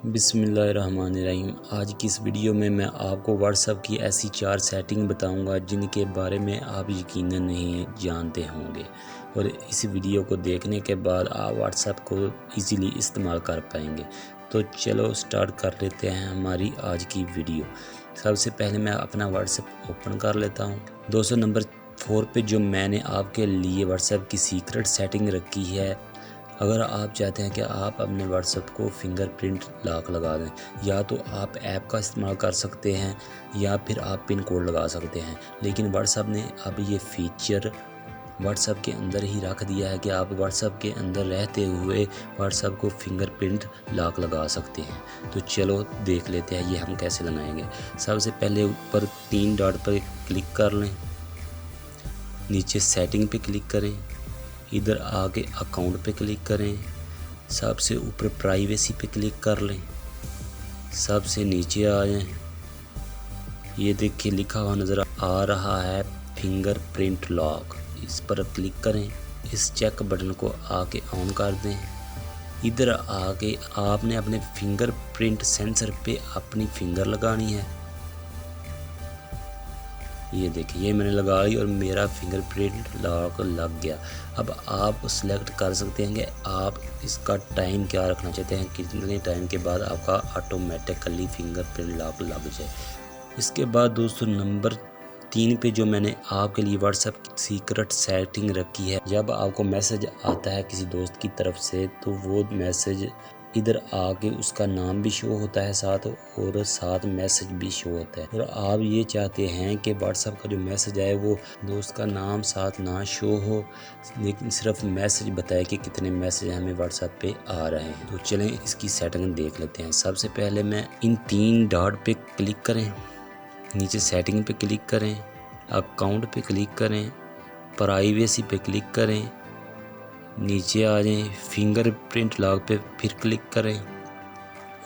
बिस्मिल्लाहिर्रहमानिर्रहीम। आज की इस वीडियो में मैं आपको व्हाट्सएप की ऐसी 4 सेटिंग बताऊंगा जिनके बारे में आप यकीनन नहीं जानते होंगे, और इस वीडियो को देखने के बाद आप व्हाट्सएप को इजीली इस्तेमाल कर पाएंगे। तो चलो स्टार्ट कर लेते हैं हमारी आज की वीडियो। सबसे पहले मैं अपना व्हाट्सएप ओपन कर लेता हूँ। दोस्तों, नंबर 4 पे जो मैंने आपके लिए व्हाट्सएप की सीक्रेट सेटिंग रखी है, अगर आप चाहते हैं कि आप अपने व्हाट्सएप को फिंगरप्रिंट लॉक लगा दें, या तो आप ऐप का इस्तेमाल कर सकते हैं या फिर आप पिन कोड लगा सकते हैं, लेकिन व्हाट्सएप ने अब ये फीचर व्हाट्सएप के अंदर ही रख दिया है कि आप व्हाट्सएप के अंदर रहते हुए व्हाट्सएप को फिंगरप्रिंट लॉक लगा सकते हैं। तो चलो देख लेते हैं ये हम कैसे लगाएंगे। सबसे पहले ऊपर 3 डॉट पर क्लिक कर लें, नीचे सेटिंग पे क्लिक करें, इधर आके अकाउंट पे क्लिक करें, सबसे ऊपर प्राइवेसी पे क्लिक कर लें, सबसे नीचे आ जाएं, ये देखिए लिखा हुआ नज़र आ रहा है फिंगरप्रिंट लॉक, इस पर क्लिक करें। इस चेक बटन को आके ऑन कर दें। इधर आके आपने अपने फिंगरप्रिंट सेंसर पे अपनी फिंगर लगानी है। ये देखिए ये मैंने लगा ली और मेरा फिंगरप्रिंट लॉक लग गया। अब आप सेलेक्ट कर सकते हैं कि आप इसका टाइम क्या रखना चाहते हैं, कितने टाइम के बाद आपका ऑटोमेटिकली फिंगरप्रिंट लॉक लग जाए। इसके बाद दोस्तों नंबर 3 पे जो मैंने आपके लिए व्हाट्सएप की सीक्रेट सेटिंग रखी है, जब आपको मैसेज आता है किसी दोस्त की तरफ से तो वो मैसेज इधर आके उसका नाम भी शो होता है साथ, और साथ मैसेज भी शो होता है। और आप ये चाहते हैं कि व्हाट्सएप का जो मैसेज आए वो दोस्त का नाम साथ ना शो हो, लेकिन सिर्फ मैसेज बताए कि कितने मैसेज हमें व्हाट्सएप पे आ रहे हैं। तो चलें इसकी सेटिंग देख लेते हैं। सबसे पहले मैं इन 3 डॉट पे क्लिक करें, नीचे सेटिंग पे क्लिक करें, अकाउंट पे क्लिक करें, प्राइवेसी पे क्लिक करें, नीचे आ जाएं, फिंगरप्रिंट लॉक पे फिर क्लिक करें।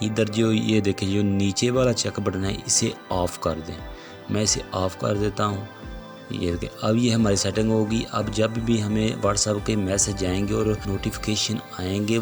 इधर जो ये देखिए जो नीचे वाला चेक बटन है इसे ऑफ़ कर दें। मैं इसे ऑफ़ कर देता हूँ। ये देखिए अब ये हमारी सेटिंग होगी। अब जब भी हमें व्हाट्सएप के मैसेज आएंगे और नोटिफिकेशन आएंगे,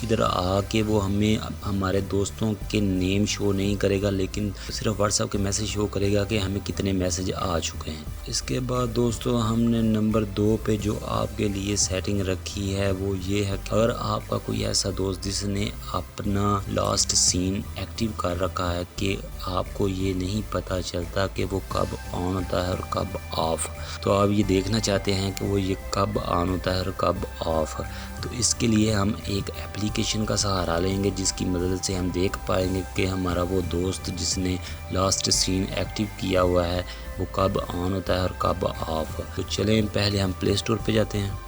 इधर आके वो हमें हमारे दोस्तों के नेम शो नहीं करेगा, लेकिन सिर्फ व्हाट्सएप के मैसेज शो करेगा कि हमें कितने मैसेज आ चुके हैं। इसके बाद दोस्तों हमने नंबर 2 पे जो आपके लिए सेटिंग रखी है वो ये है कि अगर आपका कोई ऐसा दोस्त जिसने अपना लास्ट सीन एक्टिव कर रखा है कि आपको ये नहीं पता चलता कि वो कब ऑन होता है और कब ऑफ, तो आप ये देखना चाहते हैं कि वो ये कब ऑन होता है और कब ऑफ, तो इसके लिए हम एक एप्लीकेशन का सहारा लेंगे जिसकी मदद से हम देख पाएंगे कि हमारा वो दोस्त जिसने लास्ट सीन एक्टिव किया हुआ है वो कब ऑन होता है और कब ऑफ। तो चलें पहले हम प्ले स्टोर पे जाते हैं।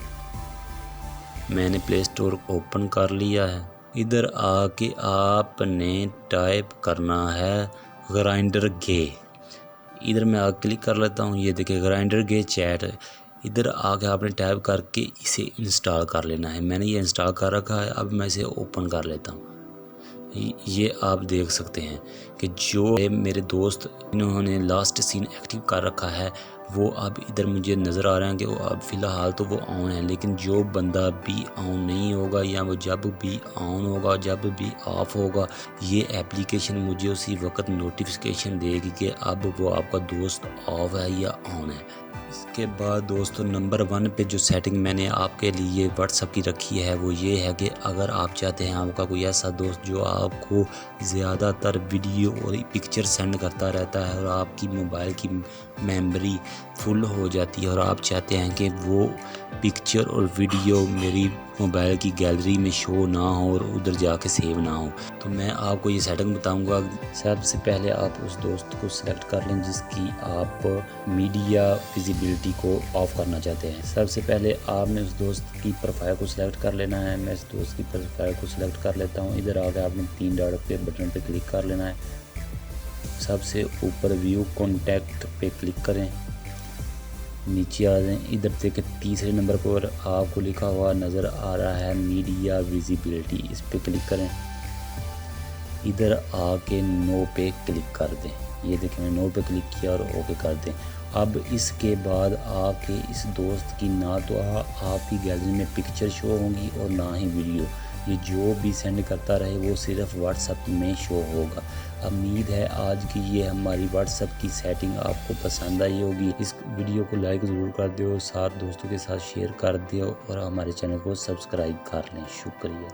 मैंने प्ले स्टोर ओपन कर लिया है। इधर आके आपने टाइप करना है ग्राइंडर गे। इधर मैं आगे क्लिक कर लेता हूँ। ये देखिए ग्राइंडर गे चैट, इधर आके आपने टाइप करके इसे इंस्टॉल कर लेना है। मैंने ये इंस्टॉल कर रखा है। अब मैं इसे ओपन कर लेता हूँ। ये आप देख सकते हैं कि जो मेरे दोस्त इन्होंने लास्ट सीन एक्टिव कर रखा है वो अब इधर मुझे नज़र आ रहे हैं कि वो अब फ़िलहाल तो वो ऑन है, लेकिन जो बंदा भी ऑन नहीं होगा या वो जब भी ऑन होगा जब भी ऑफ होगा, ये एप्लीकेशन मुझे उसी वक्त नोटिफिकेशन देगी कि अब वो आपका दोस्त ऑफ है या ऑन है। इसके बाद दोस्तों नंबर 1 पे जो सेटिंग मैंने आपके लिए व्हाट्सएप की रखी है वो ये है कि अगर आप चाहते हैं आपका कोई ऐसा दोस्त जो आपको ज़्यादातर वीडियो और पिक्चर सेंड करता रहता है और आपकी मोबाइल की मेमोरी फुल हो जाती है और आप चाहते हैं कि वो पिक्चर और वीडियो मेरी मोबाइल की गैलरी में शो ना हो और उधर जाके सेव ना हो, तो मैं आपको ये सेटिंग बताऊंगा। सबसे पहले आप उस दोस्त को सिलेक्ट कर लें जिसकी आप मीडिया विजिबिलिटी को ऑफ़ करना चाहते हैं। सबसे पहले आपने उस दोस्त की प्रोफाइल को सिलेक्ट कर लेना है। मैं इस दोस्त की प्रोफाइल को सिलेक्ट कर लेता हूँ। इधर आकर आपने 3 डॉट पे बटन पे क्लिक कर लेना है। सबसे ऊपर व्यू कॉन्टैक्ट पे क्लिक करें, नीचे आ जाएं। इधर देखिए तीसरे नंबर पर आपको लिखा हुआ नज़र आ रहा है मीडिया विजिबिलिटी, इस पे क्लिक करें। इधर आके नो पे क्लिक कर दें। ये देखिए मैंने नो पे क्लिक किया और ओके कर दें। अब इसके बाद आपके इस दोस्त की ना तो आपकी गैलरी में पिक्चर शो होंगी और ना ही वीडियो, ये जो भी सेंड करता रहे वो सिर्फ व्हाट्सएप में शो होगा। उम्मीद है आज की ये हमारी व्हाट्सएप की सेटिंग आपको पसंद आई होगी। इस वीडियो को लाइक ज़रूर कर दो, साथ दोस्तों के साथ शेयर कर दो और हमारे चैनल को सब्सक्राइब कर लें। शुक्रिया।